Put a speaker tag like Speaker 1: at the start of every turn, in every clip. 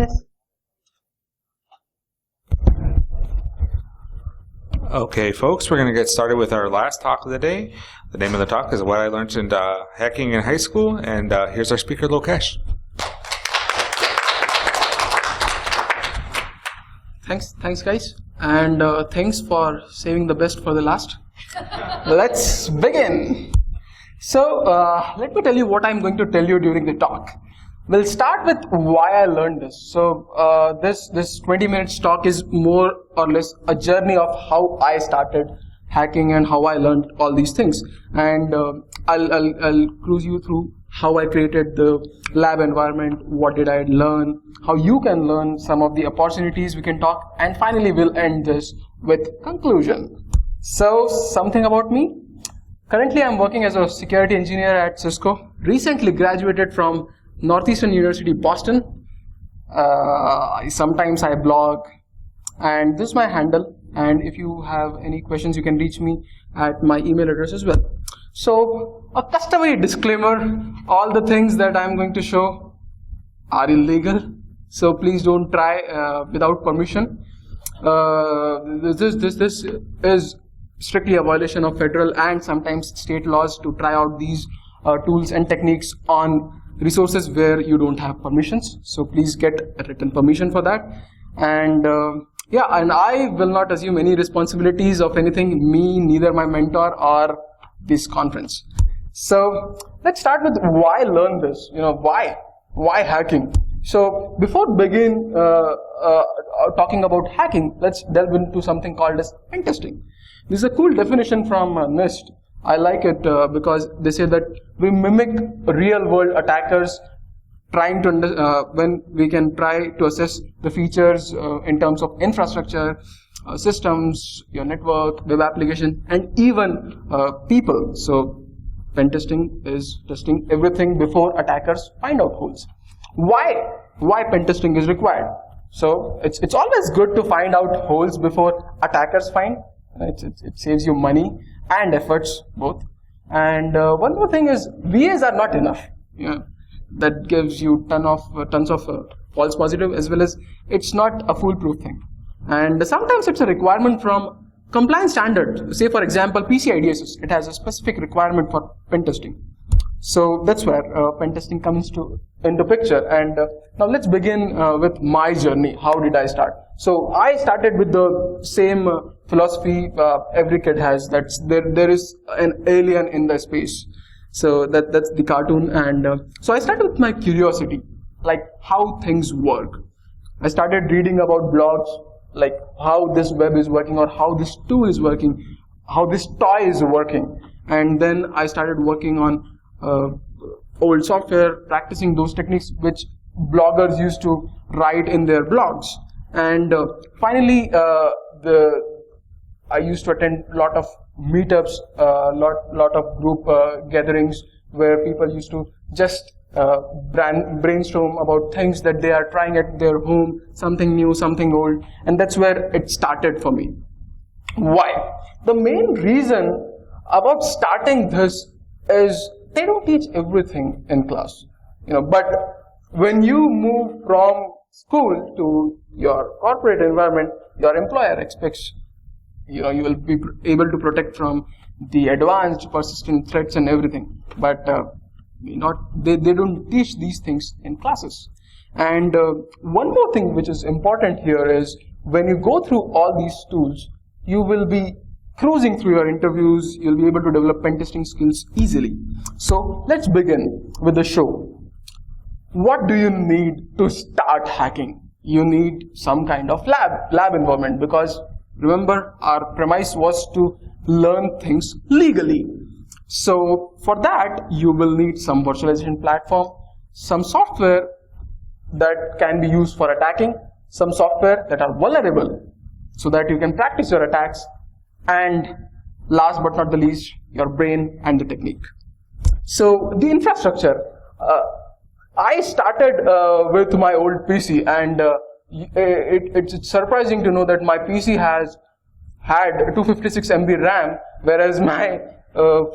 Speaker 1: Yes.
Speaker 2: Okay, folks, we're going to get started with our last talk of the day. The name of the talk is What I Learned in Hacking in High School, and here's our speaker, Lokesh.
Speaker 1: Thanks guys, and thanks for saving the best for the last. Let's begin. So let me tell you what I'm going to tell you during the talk. We'll start with why I learned this. So this 20 minutes talk is more or less a journey of how I started hacking and how I learned all these things. And I'll cruise you through how I created the lab environment, what did I learn, how you can learn, some of the opportunities we can talk, and finally we'll end this with conclusion. So something about me. Currently I'm working as a security engineer at Cisco. Recently graduated from Northeastern University, Boston. Sometimes I blog, and this is my handle. And if you have any questions, you can reach me at my email address as well. So a customary disclaimer: all the things that I'm going to show are illegal. So please don't try without permission. This is strictly a violation of federal and sometimes state laws to try out these tools and techniques on resources where you don't have permissions. So please get a written permission for that. And yeah, and I will not assume any responsibilities of anything, me, neither my mentor or this conference. So let's start with why learn this. Why hacking? So before begin talking about hacking, let's delve into something called as pen testing. This is a cool definition from NIST. I like it because they say that we mimic real world attackers trying to when we can try to assess the features in terms of infrastructure, systems, your network, web application, and even people. So pen testing is testing everything before attackers find out holes. Why pen testing is required? So it's always good to find out holes before attackers find. It saves you money and efforts both. And one more thing is VAs are not enough. That gives you tons of false positive, as well as it's not a foolproof thing. And sometimes it's a requirement from compliance standard. Say for example PCI-DSS, it has a specific requirement for pen testing. So that's where pen testing comes into picture. And now let's begin with my journey. How did I start? So I started with the same philosophy every kid has. That's there is an alien in the space. So that's the cartoon. And so I started with my curiosity, like how things work. I started reading about blogs, like how this web is working or how this tool is working, how this toy is working. And then I started working on old software, practicing those techniques which bloggers used to write in their blogs. And finally, I used to attend a lot of meetups, lot of group gatherings where people used to just brainstorm about things that they are trying at their home, something new, something old, and that's where it started for me. Why? The main reason about starting this is they don't teach everything in class, but when you move from school to your corporate environment, your employer expects you will be able to protect from the advanced persistent threats and everything, but they don't teach these things in classes. And one more thing which is important here is when you go through all these tools, you will be cruising through your interviews, you'll be able to develop pen testing skills easily. So let's begin with the show. What do you need to start hacking? You need some kind of lab environment, because remember our premise was to learn things legally. So for that you will need some virtualization platform, some software that can be used for attacking, some software that are vulnerable so that you can practice your attacks, and last but not the least, your brain and the technique. So the infrastructure, I started with my old PC, and it's surprising to know that my PC had 256 MB RAM, whereas my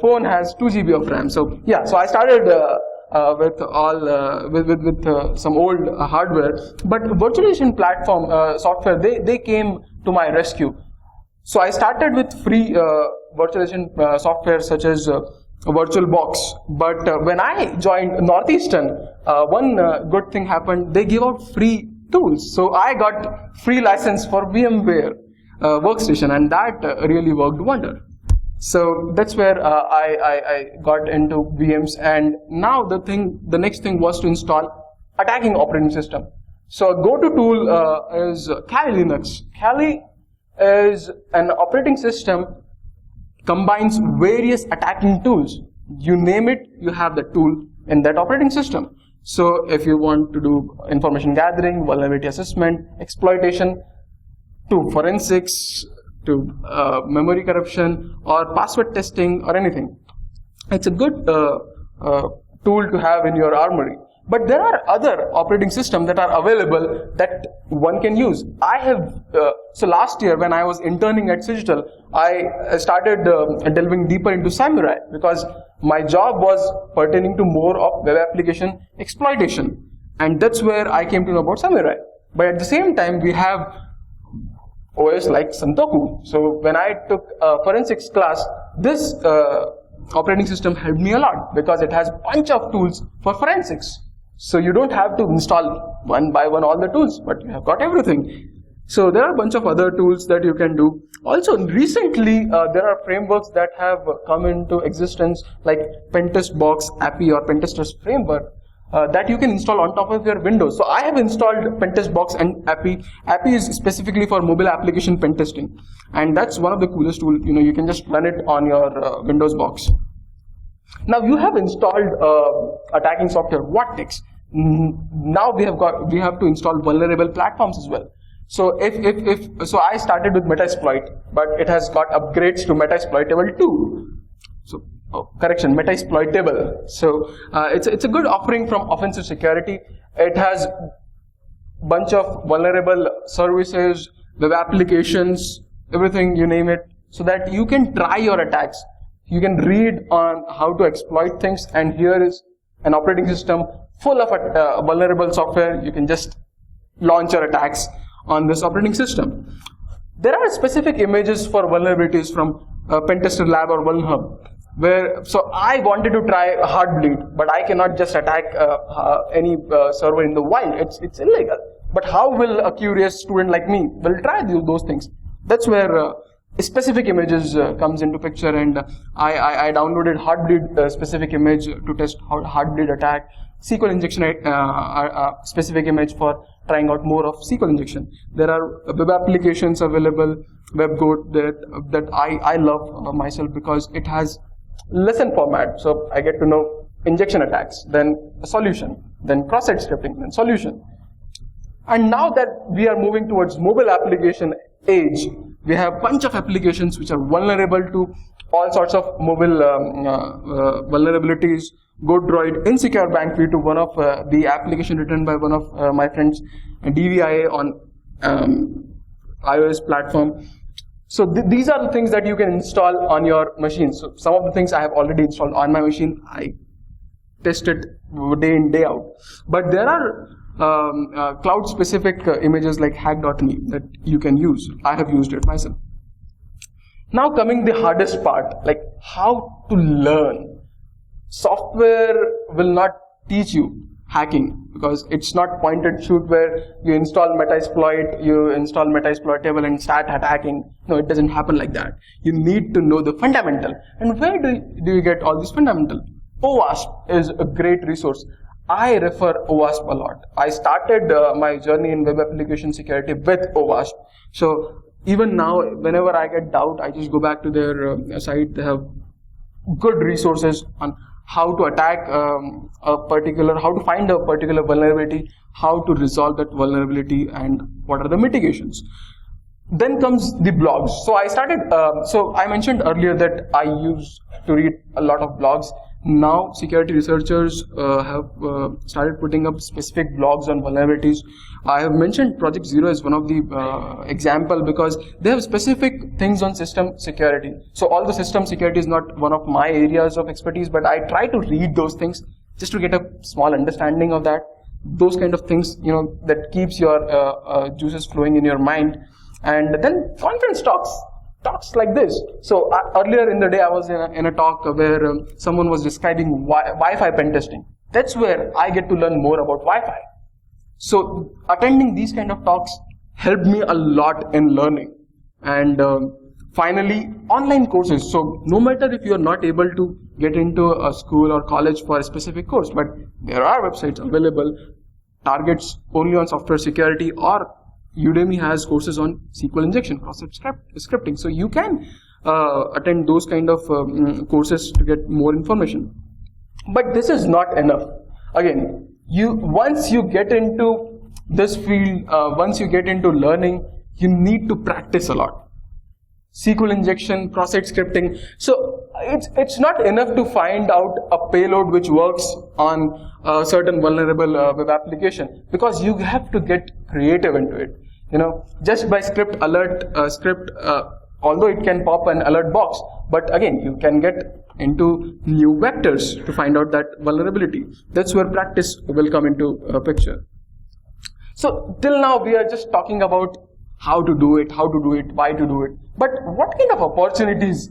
Speaker 1: phone has 2 GB of RAM. So yeah, so I started with all with some old hardware. But virtualization platform software, they came to my rescue. So I started with free virtualization software such as VirtualBox. But when I joined Northeastern, one good thing happened. They give out free tools. So I got free license for VMware workstation, and that really worked wonder. So that's where I got into VMs, and now the next thing was to install attacking operating system. So a go-to tool is Kali Linux. Kali is an operating system combines various attacking tools. You name it, you have the tool in that operating system. So if you want to do information gathering, vulnerability assessment, exploitation, to forensics, to memory corruption, or password testing, or anything, it's a good tool to have in your armory. But there are other operating systems that are available that one can use. I have, so last year when I was interning at Digital, I started delving deeper into Samurai, because my job was pertaining to more of web application exploitation. And that's where I came to know about Samurai. But at the same time, we have OS like Santoku. So when I took a forensics class, this operating system helped me a lot, because it has a bunch of tools for forensics. So you don't have to install one by one all the tools, but you have got everything. So there are a bunch of other tools that you can do. Also, recently there are frameworks that have come into existence, like Pentest Box API or Pentesters framework, that you can install on top of your Windows. So I have installed Pentest Box and API. API is specifically for mobile application pen testing, and that's one of the coolest tools. You can just run it on your Windows box. Now you have installed attacking software. What next? Now we have to install vulnerable platforms as well. So so I started with Metasploit, but it has got upgrades to Metasploitable 2. So Metasploitable. So it's a good offering from offensive security. It has bunch of vulnerable services, web applications, everything, you name it, so that you can try your attacks. You can read on how to exploit things, and here is an operating system full of vulnerable software. You can just launch your attacks on this operating system. There are specific images for vulnerabilities from Pentester Lab or VulnHub, so I wanted to try Heartbleed, but I cannot just attack any server in the wild. It's illegal. But how will a curious student like me will try those things? That's where specific images comes into picture, and I downloaded Heartbleed specific image to test how Heartbleed attack, SQL injection specific image for trying out more of SQL injection. There are web applications available, WebGoat, that I love myself, because it has lesson format. So I get to know injection attacks, then a solution, then cross-site scripting, then solution. And now that we are moving towards mobile application age, we have a bunch of applications which are vulnerable to all sorts of mobile vulnerabilities. GoDroid, Insecure Bank V2, one of the application written by one of my friends, DVIA on iOS platform. So these are the things that you can install on your machine. So some of the things I have already installed on my machine. I test it day in, day out. But there are cloud-specific images like hack.me that you can use. I have used it myself. Now coming the hardest part, like how to learn. Software will not teach you hacking, because it's not point and shoot where you install Metasploit, you install Metasploitable and start attacking. No, it doesn't happen like that. You need to know the fundamental. And where do you get all these fundamental? OWASP is a great resource. I refer OWASP a lot. I started my journey in web application security with OWASP. So even now, whenever I get doubt, I just go back to their site. They have good resources on how to attack how to find a particular vulnerability, how to resolve that vulnerability, and what are the mitigations. Then comes the blogs. So I started, so I mentioned earlier that I used to read a lot of blogs. Now security researchers have started putting up specific blogs on vulnerabilities. I have mentioned Project Zero as one of the example, because they have specific things on system security. So although system security is not one of my areas of expertise, but I try to read those things, just to get a small understanding of that. Those kind of things, that keeps your juices flowing in your mind. And then conference talks like this. So earlier in the day, I was in a talk where someone was describing Wi-Fi pen testing. That's where I get to learn more about Wi-Fi. So attending these kind of talks helped me a lot in learning. And finally, online courses. So no matter if you are not able to get into a school or college for a specific course, but there are websites available, targets only on software security, or Udemy has courses on SQL injection, cross-site scripting. So you can attend those kind of courses to get more information. But this is not enough. Again, once you get into this field, once you get into learning, you need to practice a lot. SQL injection, cross-site scripting. So it's not enough to find out a payload which works on a certain vulnerable web application, because you have to get creative into it. Just by script, although it can pop an alert box, but again, you can get into new vectors to find out that vulnerability. That's where practice will come into picture. So till now we are just talking about how to do it, why to do it. But what kind of opportunities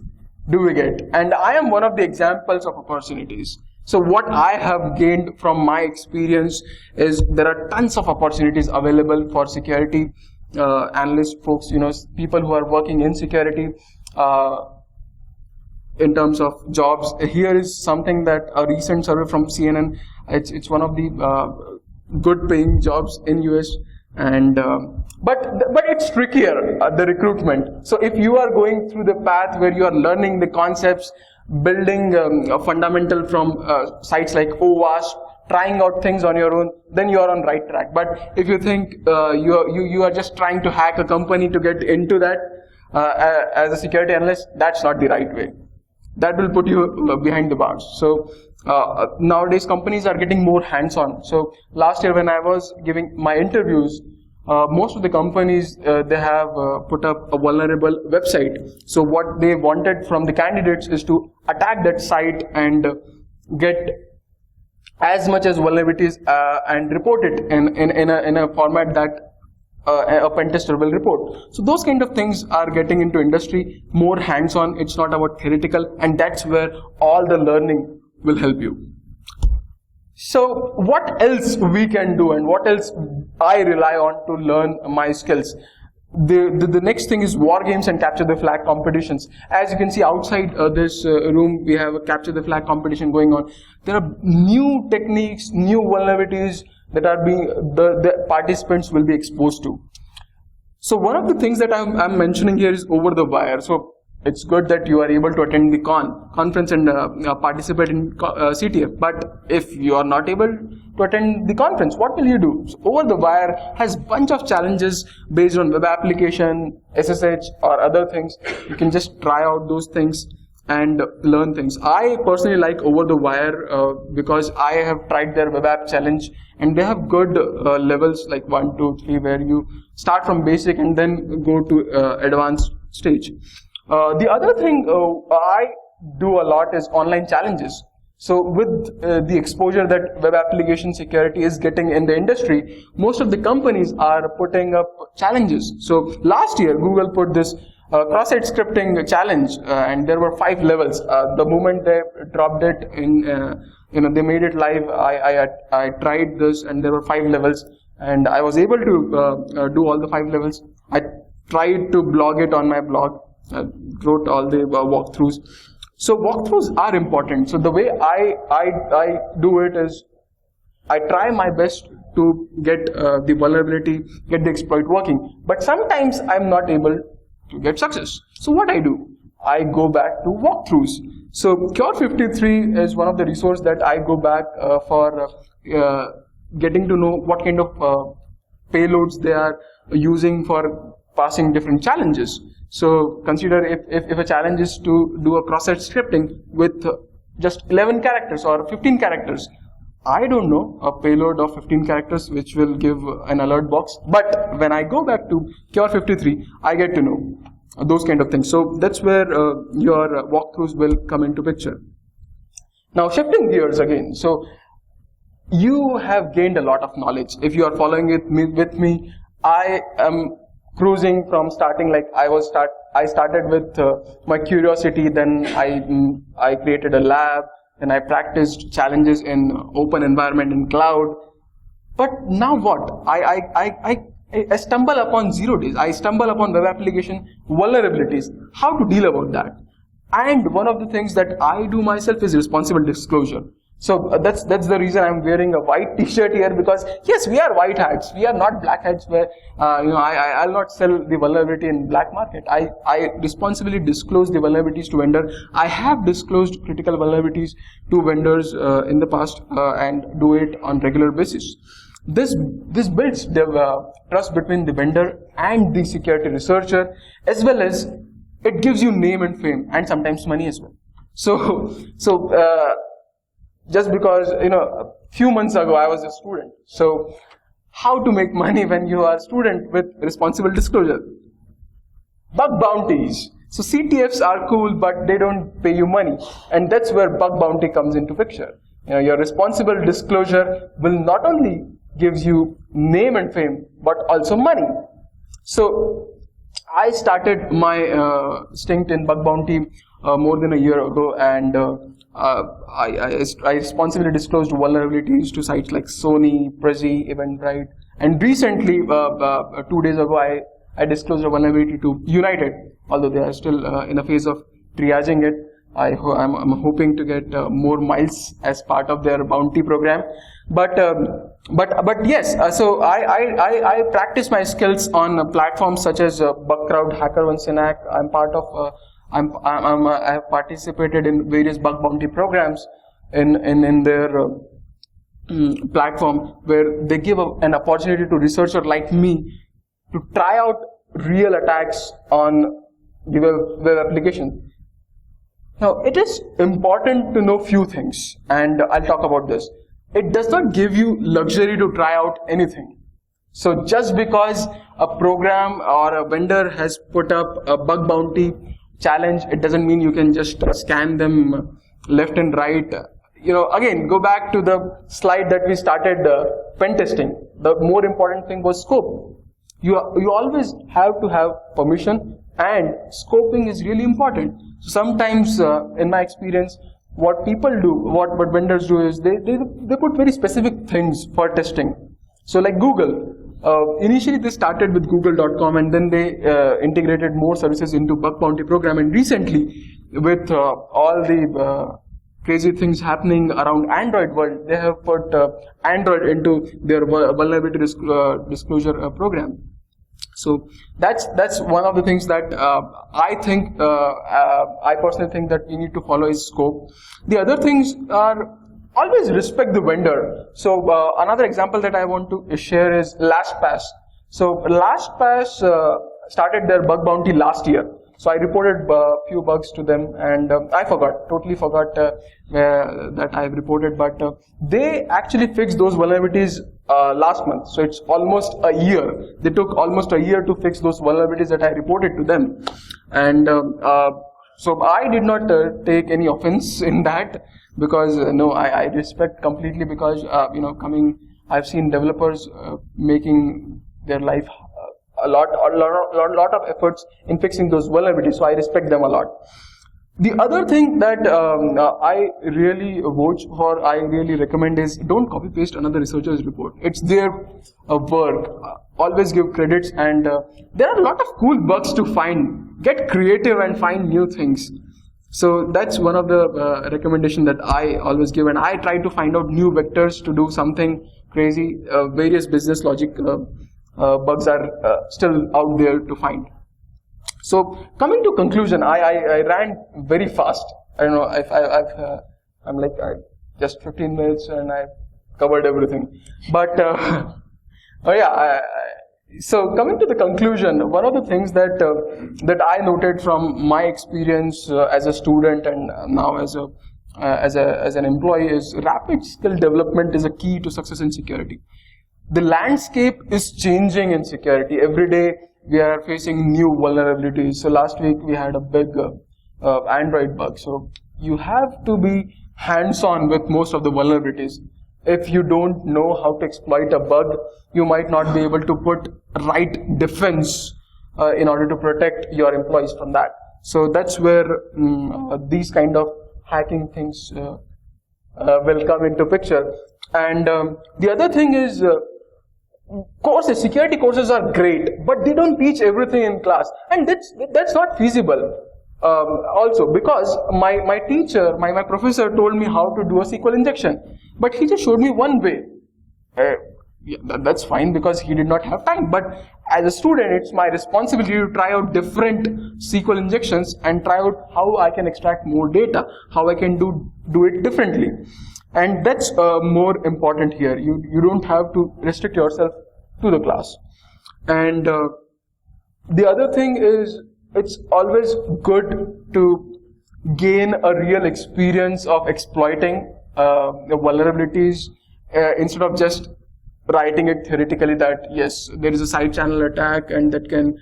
Speaker 1: do we get? And I am one of the examples of opportunities. So what I have gained from my experience is there are tons of opportunities available for security analyst folks, people who are working in security in terms of jobs. Here is something that a recent survey from CNN, it's one of the good paying jobs in US. And but it's trickier, the recruitment. So if you are going through the path where you are learning the concepts, building a fundamental from sites like OWASP, trying out things on your own, then you are on right track. But if you think you are just trying to hack a company to get into that as a security analyst, that's not the right way. That will put you behind the bars. So nowadays companies are getting more hands-on. So last year when I was giving my interviews, most of the companies they have put up a vulnerable website. So what they wanted from the candidates is to attack that site and get as much as vulnerabilities and report it in a format that a pen tester will report. So those kind of things are getting into industry, more hands-on. It's not about theoretical, and that's where all the learning will help you. So what else we can do, and what else I rely on to learn my skills? The next thing is war games and capture the flag competitions. As you can see outside this room, we have a capture the flag competition going on. There are new techniques, new vulnerabilities that are being the participants will be exposed to. So one of the things that I'm mentioning here is over the wire. So it's good that you are able to attend the conference and participate in CTF. But if you are not able to attend the conference, what will you do? So over the wire has bunch of challenges based on web application, SSH or other things. You can just try out those things and learn things. I personally like over the wire because I have tried their web app challenge, and they have good levels like 1, 2, 3, where you start from basic and then go to advanced stage. The other thing I do a lot is online challenges. So with the exposure that web application security is getting in the industry, most of the companies are putting up challenges. So last year Google put this cross-site scripting challenge, and there were 5 levels. The moment they dropped it in, they made it live. I tried this, and there were 5 levels, and I was able to do all the 5 levels. I tried to blog it on my blog. Wrote all the walkthroughs. So walkthroughs are important. So the way I do it is I try my best to get the vulnerability, get the exploit working. But sometimes I'm not able to get success. So what I do? I go back to walkthroughs. So Cure 53 is one of the resources that I go back for getting to know what kind of payloads they are using for passing different challenges. So consider if a challenge is to do a cross-site scripting with just 11 characters or 15 characters. I don't know a payload of 15 characters which will give an alert box. But when I go back to Cure 53, I get to know those kind of things. So that's where your walkthroughs will come into picture. Now shifting gears again. So you have gained a lot of knowledge. If you are following with me, I am cruising from starting like I started with my curiosity, then I created a lab, then I practiced challenges in open environment in cloud. But now what? I stumble upon 0 days. I stumble upon web application vulnerabilities. How to deal about that? And one of the things that I do myself is responsible disclosure. So that's the reason I'm wearing a white T-shirt here, because yes, we are white hats. We are not black hats. Where I'll not sell the vulnerability in black market. I responsibly disclose the vulnerabilities to vendor. I have disclosed critical vulnerabilities to vendors in the past and do it on regular basis. This builds the trust between the vendor and the security researcher, as well as it gives you name and fame and sometimes money as well. So just because a few months ago I was a student. So how to make money when you are a student with responsible disclosure? Bug bounties. So CTFs are cool, but they don't pay you money, and that's where bug bounty comes into picture. Your responsible disclosure will not only gives you name and fame, but also money. So I started my stint in bug bounty more than a year ago, and I responsibly disclosed vulnerabilities to sites like Sony, Prezi, Eventbrite, and recently, 2 days ago, I disclosed a vulnerability to United, although they are still in a phase of triaging it. I'm hoping to get more miles as part of their bounty program, but yes. So I practice my skills on platforms such as Bugcrowd, HackerOne, Synac. I'm part of. I have participated in various bug bounty programs in their platform, where they give an opportunity to researcher like me to try out real attacks on the web application. Now, it is important to know few things, and I'll talk about this. It does not give you luxury to try out anything. So just because a program or a vendor has put up a bug bounty challenge, it doesn't mean you can just scan them left and right. Again, go back to the slide that we started pen testing. The more important thing was scope. You always have to have permission, and scoping is really important. Sometimes, in my experience, what people do, what vendors do is they put very specific things for testing. So like Google, initially they started with google.com, and then they integrated more services into bug bounty program, and recently with all the crazy things happening around Android world, they have put Android into their vulnerability disclosure program. So that's one of the things that I personally think that we need to follow is scope. The other things are always respect the vendor. So another example that I want to share is LastPass. So LastPass started their bug bounty last year. So I reported a few bugs to them, and I totally forgot that I've reported, but they actually fixed those vulnerabilities last month. So it's almost a year. They took almost a year to fix those vulnerabilities that I reported to them. And so I did not take any offense in that, because I respect completely, because I've seen developers making their life a lot of efforts in fixing those vulnerabilities, so I respect them a lot. The other thing that I really watch for, I really recommend is don't copy paste another researcher's report. It's their work. Always give credits, and there are a lot of cool bugs to find. Get creative and find new things. So that's one of the recommendations that I always give, and I try to find out new vectors to do something crazy. Various business logic bugs are still out there to find. So coming to conclusion, I ran very fast. I don't know if I'm like just 15 minutes and I covered everything. But so coming to the conclusion, one of the things that I noted from my experience as a student and now as an employee is rapid skill development is a key to success in security. The landscape is changing in security. Every day we are facing new vulnerabilities. So last week we had a big Android bug. So you have to be hands-on with most of the vulnerabilities. if you don't know how to exploit a bug, you might not be able to put right defense in order to protect your employees from that. So that's where these kind of hacking things will come into picture. And the other thing is, courses, security courses are great, but they don't teach everything in class, and that's not feasible. Also, because my teacher, my professor told me how to do a SQL injection, but he just showed me one way. Yeah, that's fine because he did not have time. But as a student, it's my responsibility to try out different SQL injections and try out how I can extract more data, how I can do it differently. And that's more important here. You don't have to restrict yourself to the class. And the other thing is, it's always good to gain a real experience of exploiting the vulnerabilities instead of just writing it theoretically that yes, there is a side channel attack and that can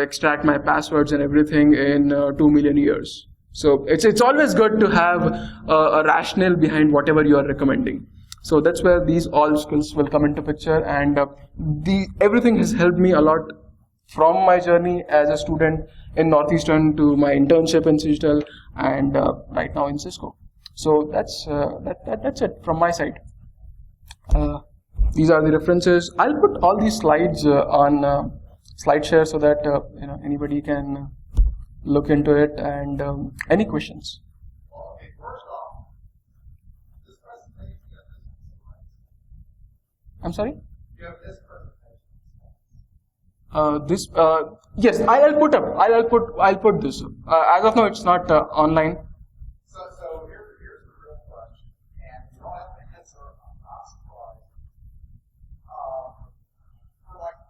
Speaker 1: extract my passwords and everything in 2 million years. So it's always good to have a rationale behind whatever you are recommending. So that's where these all skills will come into picture, and everything has helped me a lot from my journey as a student in Northeastern to my internship in Digital and right now in Cisco. So that's it from my side. These are the references. I'll put all these slides on SlideShare so that anybody can look into it. And any questions?
Speaker 3: Okay, first off, this presentation, you have this slide.
Speaker 1: I'm sorry?
Speaker 3: You have this presentation.
Speaker 1: Yes, I'll put this up. As of now, it's not online.
Speaker 3: So here's the real question, and you don't have to answer. I'm not surprised. For like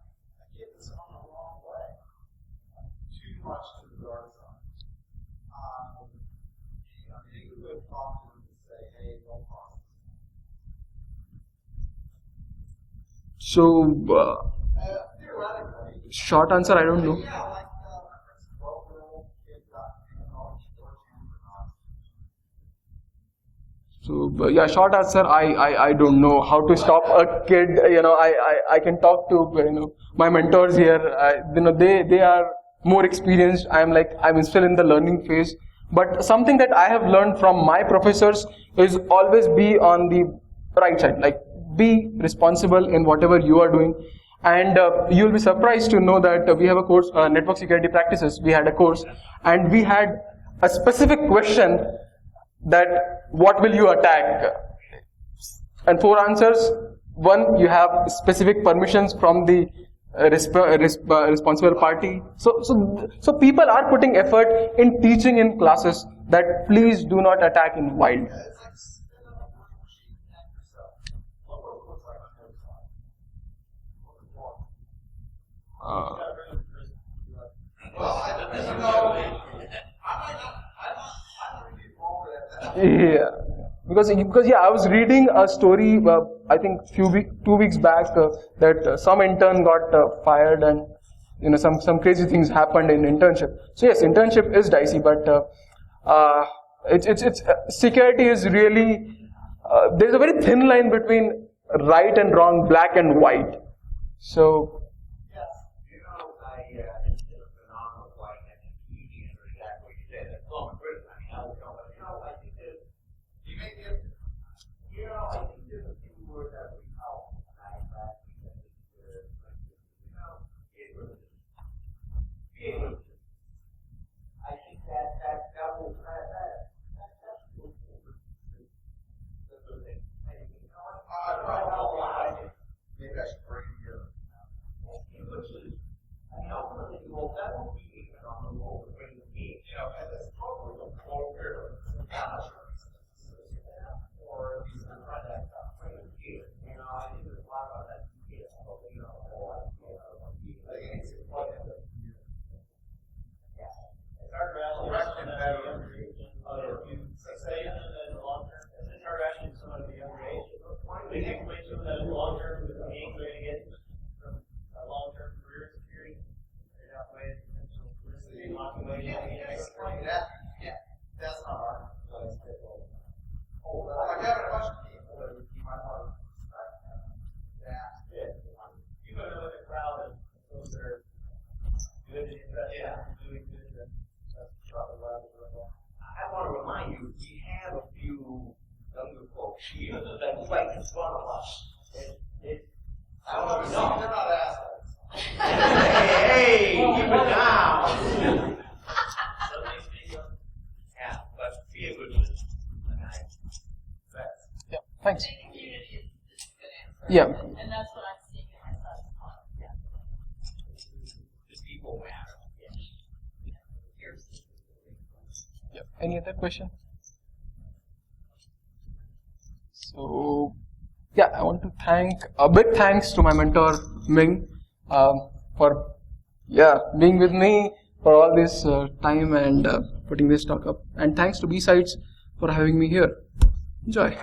Speaker 3: a kid that's on the wrong way, too much to the dark side. You could talk to them and say, "Hey, don't process."
Speaker 1: So,
Speaker 3: Theoretically.
Speaker 1: short answer, I don't know.
Speaker 3: Yeah, like my friend's 12-year-old kid got technology firsthand or not.
Speaker 1: So yeah, short answer, I don't know how to stop a kid. I can talk to my mentors here. They are more experienced. I'm still in the learning phase. But something that I have learned from my professors is always be on the right side. Like, be responsible in whatever you are doing. And you'll be surprised to know that we have a course, network security practices. We had a course, and we had a specific question that what will you attack? And 4 answers. 1, you have specific permissions from the responsible party. So people are putting effort in teaching in classes that please do not attack in wild.
Speaker 3: It's like spin up a virtual machine and hack yourself. What it looks like on the other side. What the fuck? Well, I don't know. I might be wrong with that.
Speaker 1: Yeah, because I was reading a story. I think 2 weeks back that some intern got fired, and some crazy things happened in internship. So yes, internship is dicey, but it's security is really there's a very thin line between right and wrong, black and white. So.
Speaker 4: Yes, I did a phenomenal flight and easy answer exactly what you said. That's all I'm critical. I mean, I was going, I think this,
Speaker 3: You may give
Speaker 4: I think there's a few words that we call, and I actually said this to, it was, I think that will try that. That's cool. That's the thing.
Speaker 3: maybe I should bring you here.
Speaker 4: No, they're not assholes. Hey, keep it down. Yeah, but be a good listener.
Speaker 1: Yeah, thanks.
Speaker 5: Community is a good answer.
Speaker 1: Yeah.
Speaker 5: And that's what I'm seeing in myself.
Speaker 4: Just people matter.
Speaker 1: Yeah. Any other question? So, yeah, I want to thank a big thanks to my mentor Ming for being with me for all this time and putting this talk up. And thanks to B-Sides for having me here. Enjoy.